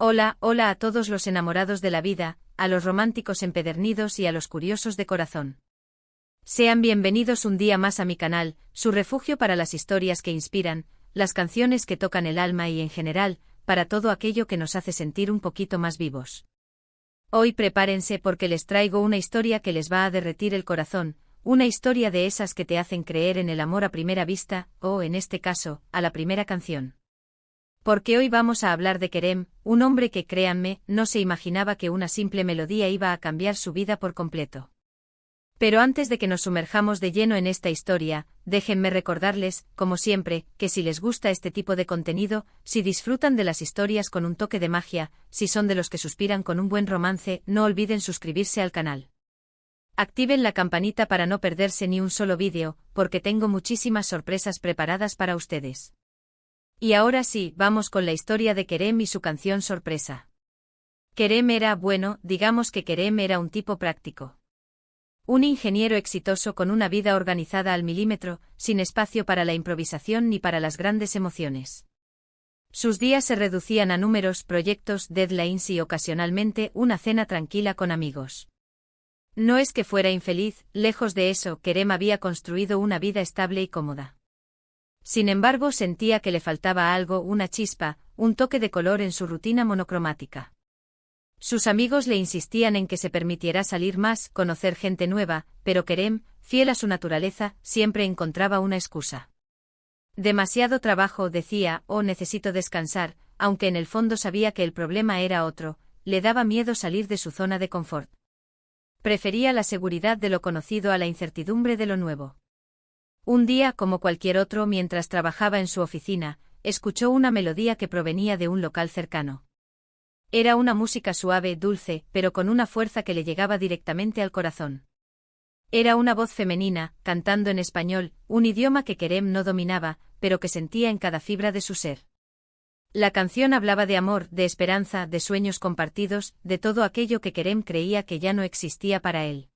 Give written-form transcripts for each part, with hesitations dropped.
Hola, hola a todos los enamorados de la vida, a los románticos empedernidos y a los curiosos de corazón. Sean bienvenidos un día más a mi canal, su refugio para las historias que inspiran, las canciones que tocan el alma y en general, para todo aquello que nos hace sentir un poquito más vivos. Hoy prepárense porque les traigo una historia que les va a derretir el corazón, una historia de esas que te hacen creer en el amor a primera vista, o en este caso, a la primera canción. Porque hoy vamos a hablar de Kerem, un hombre que, créanme, no se imaginaba que una simple melodía iba a cambiar su vida por completo. Pero antes de que nos sumerjamos de lleno en esta historia, déjenme recordarles, como siempre, que si les gusta este tipo de contenido, si disfrutan de las historias con un toque de magia, si son de los que suspiran con un buen romance, no olviden suscribirse al canal. Activen la campanita para no perderse ni un solo vídeo, porque tengo muchísimas sorpresas preparadas para ustedes. Y ahora sí, vamos con la historia de Kerem y su canción sorpresa. Kerem era, bueno, digamos que Kerem era un tipo práctico. Un ingeniero exitoso con una vida organizada al milímetro, sin espacio para la improvisación ni para las grandes emociones. Sus días se reducían a números, proyectos, deadlines y ocasionalmente una cena tranquila con amigos. No es que fuera infeliz, lejos de eso, Kerem había construido una vida estable y cómoda. Sin embargo, sentía que le faltaba algo, una chispa, un toque de color en su rutina monocromática. Sus amigos le insistían en que se permitiera salir más, conocer gente nueva, pero Kerem, fiel a su naturaleza, siempre encontraba una excusa. Demasiado trabajo, decía, necesito descansar, aunque en el fondo sabía que el problema era otro, le daba miedo salir de su zona de confort. Prefería la seguridad de lo conocido a la incertidumbre de lo nuevo. Un día, como cualquier otro, mientras trabajaba en su oficina, escuchó una melodía que provenía de un local cercano. Era una música suave, dulce, pero con una fuerza que le llegaba directamente al corazón. Era una voz femenina, cantando en español, un idioma que Kerem no dominaba, pero que sentía en cada fibra de su ser. La canción hablaba de amor, de esperanza, de sueños compartidos, de todo aquello que Kerem creía que ya no existía para él.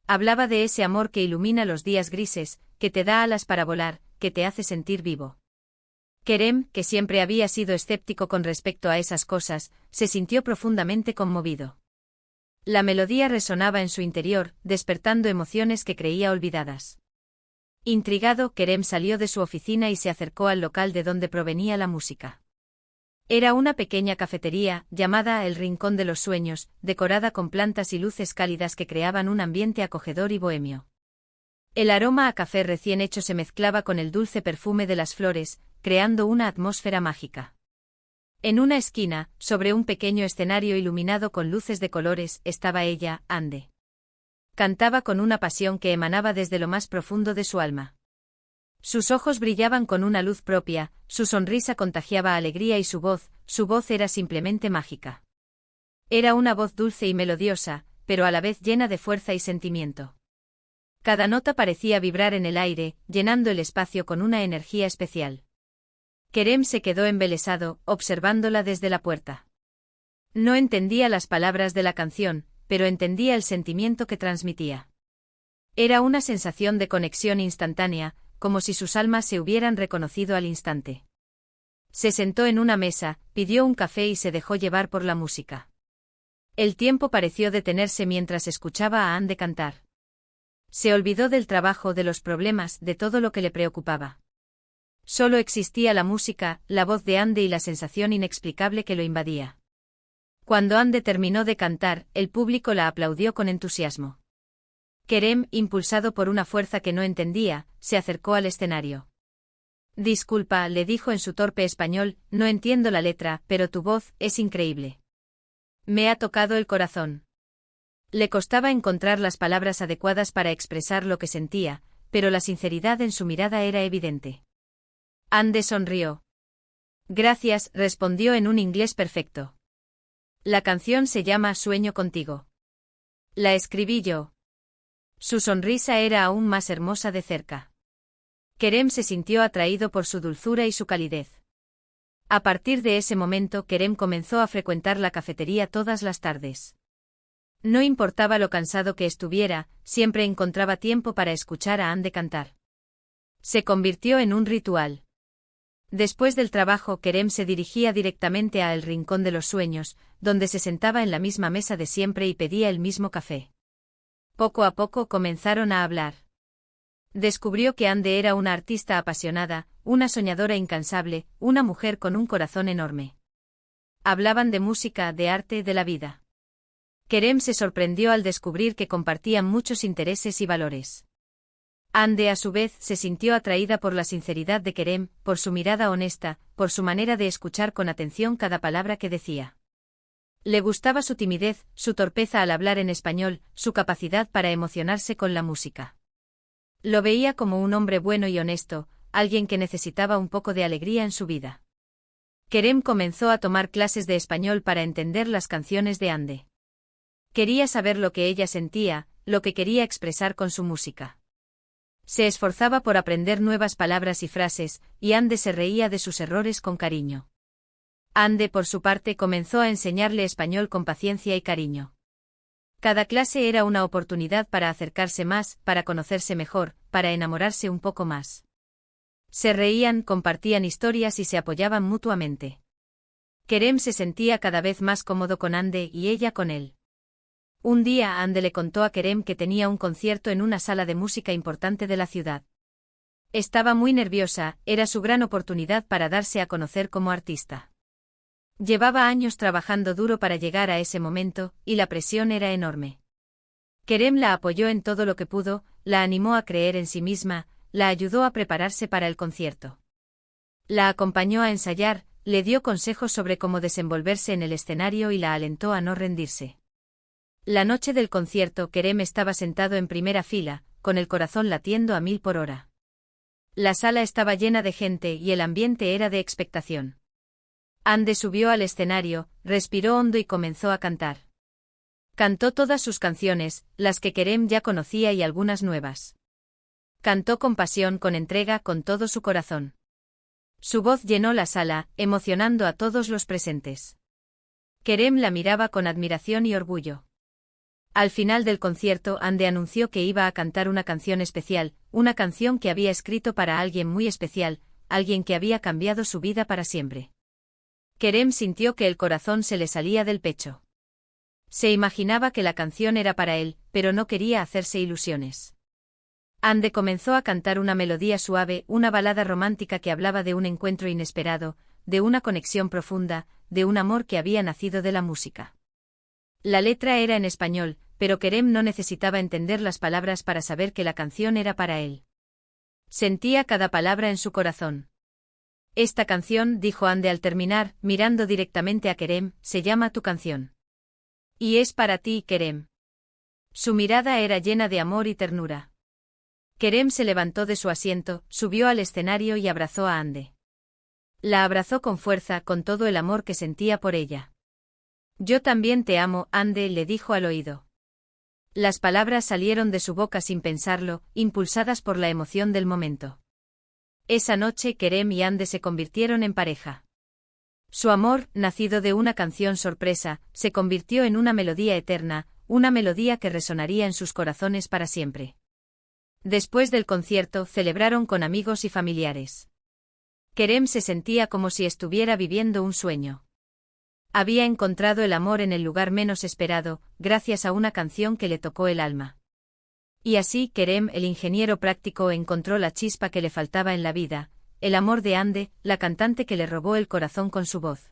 Hablaba de ese amor que ilumina los días grises, que te da alas para volar, que te hace sentir vivo. Kerem, que siempre había sido escéptico con respecto a esas cosas, se sintió profundamente conmovido. La melodía resonaba en su interior, despertando emociones que creía olvidadas. Intrigado, Kerem salió de su oficina y se acercó al local de donde provenía la música. Era una pequeña cafetería, llamada El Rincón de los Sueños, decorada con plantas y luces cálidas que creaban un ambiente acogedor y bohemio. El aroma a café recién hecho se mezclaba con el dulce perfume de las flores, creando una atmósfera mágica. En una esquina, sobre un pequeño escenario iluminado con luces de colores, estaba ella, Ande. Cantaba con una pasión que emanaba desde lo más profundo de su alma. Sus ojos brillaban con una luz propia, su sonrisa contagiaba alegría y su voz era simplemente mágica. Era una voz dulce y melodiosa, pero a la vez llena de fuerza y sentimiento. Cada nota parecía vibrar en el aire, llenando el espacio con una energía especial. Kerem se quedó embelesado, observándola desde la puerta. No entendía las palabras de la canción, pero entendía el sentimiento que transmitía. Era una sensación de conexión instantánea, como si sus almas se hubieran reconocido al instante. Se sentó en una mesa, pidió un café y se dejó llevar por la música. El tiempo pareció detenerse mientras escuchaba a Ande cantar. Se olvidó del trabajo, de los problemas, de todo lo que le preocupaba. Solo existía la música, la voz de Ande y la sensación inexplicable que lo invadía. Cuando Ande terminó de cantar, el público la aplaudió con entusiasmo. Kerem, impulsado por una fuerza que no entendía, se acercó al escenario. «Disculpa», le dijo en su torpe español, «no entiendo la letra, pero tu voz es increíble. Me ha tocado el corazón». Le costaba encontrar las palabras adecuadas para expresar lo que sentía, pero la sinceridad en su mirada era evidente. Ande sonrió. «Gracias», respondió en un inglés perfecto. «La canción se llama Sueño contigo. La escribí yo». Su sonrisa era aún más hermosa de cerca. Kerem se sintió atraído por su dulzura y su calidez. A partir de ese momento, Kerem comenzó a frecuentar la cafetería todas las tardes. No importaba lo cansado que estuviera, siempre encontraba tiempo para escuchar a Ande cantar. Se convirtió en un ritual. Después del trabajo, Kerem se dirigía directamente a El Rincón de los Sueños, donde se sentaba en la misma mesa de siempre y pedía el mismo café. Poco a poco comenzaron a hablar. Descubrió que Ande era una artista apasionada, una soñadora incansable, una mujer con un corazón enorme. Hablaban de música, de arte, de la vida. Kerem se sorprendió al descubrir que compartían muchos intereses y valores. Ande a su vez se sintió atraída por la sinceridad de Kerem, por su mirada honesta, por su manera de escuchar con atención cada palabra que decía. Le gustaba su timidez, su torpeza al hablar en español, su capacidad para emocionarse con la música. Lo veía como un hombre bueno y honesto, alguien que necesitaba un poco de alegría en su vida. Kerem comenzó a tomar clases de español para entender las canciones de Ande. Quería saber lo que ella sentía, lo que quería expresar con su música. Se esforzaba por aprender nuevas palabras y frases, y Ande se reía de sus errores con cariño. Ande, por su parte, comenzó a enseñarle español con paciencia y cariño. Cada clase era una oportunidad para acercarse más, para conocerse mejor, para enamorarse un poco más. Se reían, compartían historias y se apoyaban mutuamente. Kerem se sentía cada vez más cómodo con Ande y ella con él. Un día Ande le contó a Kerem que tenía un concierto en una sala de música importante de la ciudad. Estaba muy nerviosa, era su gran oportunidad para darse a conocer como artista. Llevaba años trabajando duro para llegar a ese momento, y la presión era enorme. Kerem la apoyó en todo lo que pudo, la animó a creer en sí misma, la ayudó a prepararse para el concierto. La acompañó a ensayar, le dio consejos sobre cómo desenvolverse en el escenario y la alentó a no rendirse. La noche del concierto, Kerem estaba sentado en primera fila, con el corazón latiendo a 1000 por hora. La sala estaba llena de gente y el ambiente era de expectación. Ande subió al escenario, respiró hondo y comenzó a cantar. Cantó todas sus canciones, las que Kerem ya conocía y algunas nuevas. Cantó con pasión, con entrega, con todo su corazón. Su voz llenó la sala, emocionando a todos los presentes. Kerem la miraba con admiración y orgullo. Al final del concierto, Ande anunció que iba a cantar una canción especial, una canción que había escrito para alguien muy especial, alguien que había cambiado su vida para siempre. Kerem sintió que el corazón se le salía del pecho. Se imaginaba que la canción era para él, pero no quería hacerse ilusiones. Ande comenzó a cantar una melodía suave, una balada romántica que hablaba de un encuentro inesperado, de una conexión profunda, de un amor que había nacido de la música. La letra era en español, pero Kerem no necesitaba entender las palabras para saber que la canción era para él. Sentía cada palabra en su corazón. Esta canción, dijo Ande al terminar, mirando directamente a Kerem, se llama Tu canción. Y es para ti, Kerem. Su mirada era llena de amor y ternura. Kerem se levantó de su asiento, subió al escenario y abrazó a Ande. La abrazó con fuerza, con todo el amor que sentía por ella. Yo también te amo, Ande, le dijo al oído. Las palabras salieron de su boca sin pensarlo, impulsadas por la emoción del momento. Esa noche Kerem y Ande se convirtieron en pareja. Su amor, nacido de una canción sorpresa, se convirtió en una melodía eterna, una melodía que resonaría en sus corazones para siempre. Después del concierto, celebraron con amigos y familiares. Kerem se sentía como si estuviera viviendo un sueño. Había encontrado el amor en el lugar menos esperado, gracias a una canción que le tocó el alma. Y así Kerem, el ingeniero práctico, encontró la chispa que le faltaba en la vida, el amor de Ande, la cantante que le robó el corazón con su voz.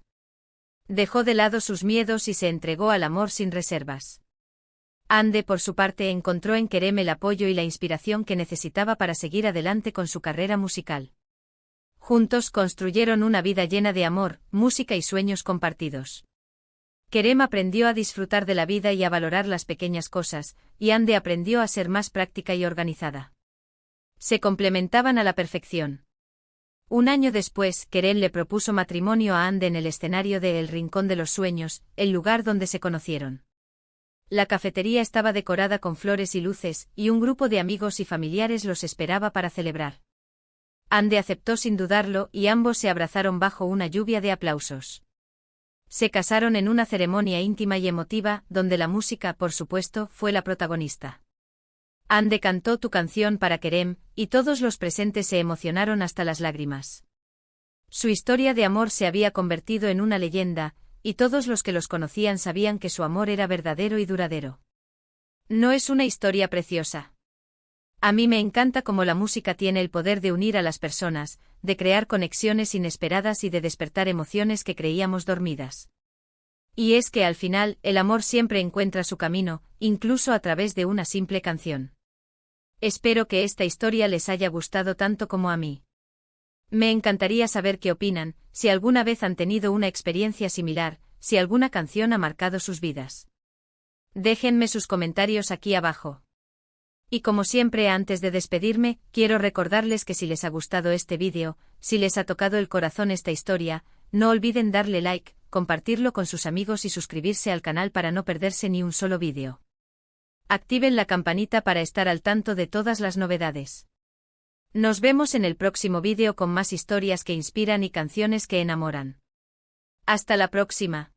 Dejó de lado sus miedos y se entregó al amor sin reservas. Ande, por su parte, encontró en Kerem el apoyo y la inspiración que necesitaba para seguir adelante con su carrera musical. Juntos construyeron una vida llena de amor, música y sueños compartidos. Kerem aprendió a disfrutar de la vida y a valorar las pequeñas cosas, y Ande aprendió a ser más práctica y organizada. Se complementaban a la perfección. Un año después, Kerem le propuso matrimonio a Ande en el escenario de El Rincón de los Sueños, el lugar donde se conocieron. La cafetería estaba decorada con flores y luces, y un grupo de amigos y familiares los esperaba para celebrar. Ande aceptó sin dudarlo, y ambos se abrazaron bajo una lluvia de aplausos. Se casaron en una ceremonia íntima y emotiva, donde la música, por supuesto, fue la protagonista. Ande cantó Tu canción para Kerem, y todos los presentes se emocionaron hasta las lágrimas. Su historia de amor se había convertido en una leyenda, y todos los que los conocían sabían que su amor era verdadero y duradero. ¿No es una historia preciosa? A mí me encanta cómo la música tiene el poder de unir a las personas, de crear conexiones inesperadas y de despertar emociones que creíamos dormidas. Y es que al final, el amor siempre encuentra su camino, incluso a través de una simple canción. Espero que esta historia les haya gustado tanto como a mí. Me encantaría saber qué opinan, si alguna vez han tenido una experiencia similar, si alguna canción ha marcado sus vidas. Déjenme sus comentarios aquí abajo. Y como siempre, antes de despedirme, quiero recordarles que si les ha gustado este vídeo, si les ha tocado el corazón esta historia, no olviden darle like, compartirlo con sus amigos y suscribirse al canal para no perderse ni un solo vídeo. Activen la campanita para estar al tanto de todas las novedades. Nos vemos en el próximo vídeo con más historias que inspiran y canciones que enamoran. Hasta la próxima.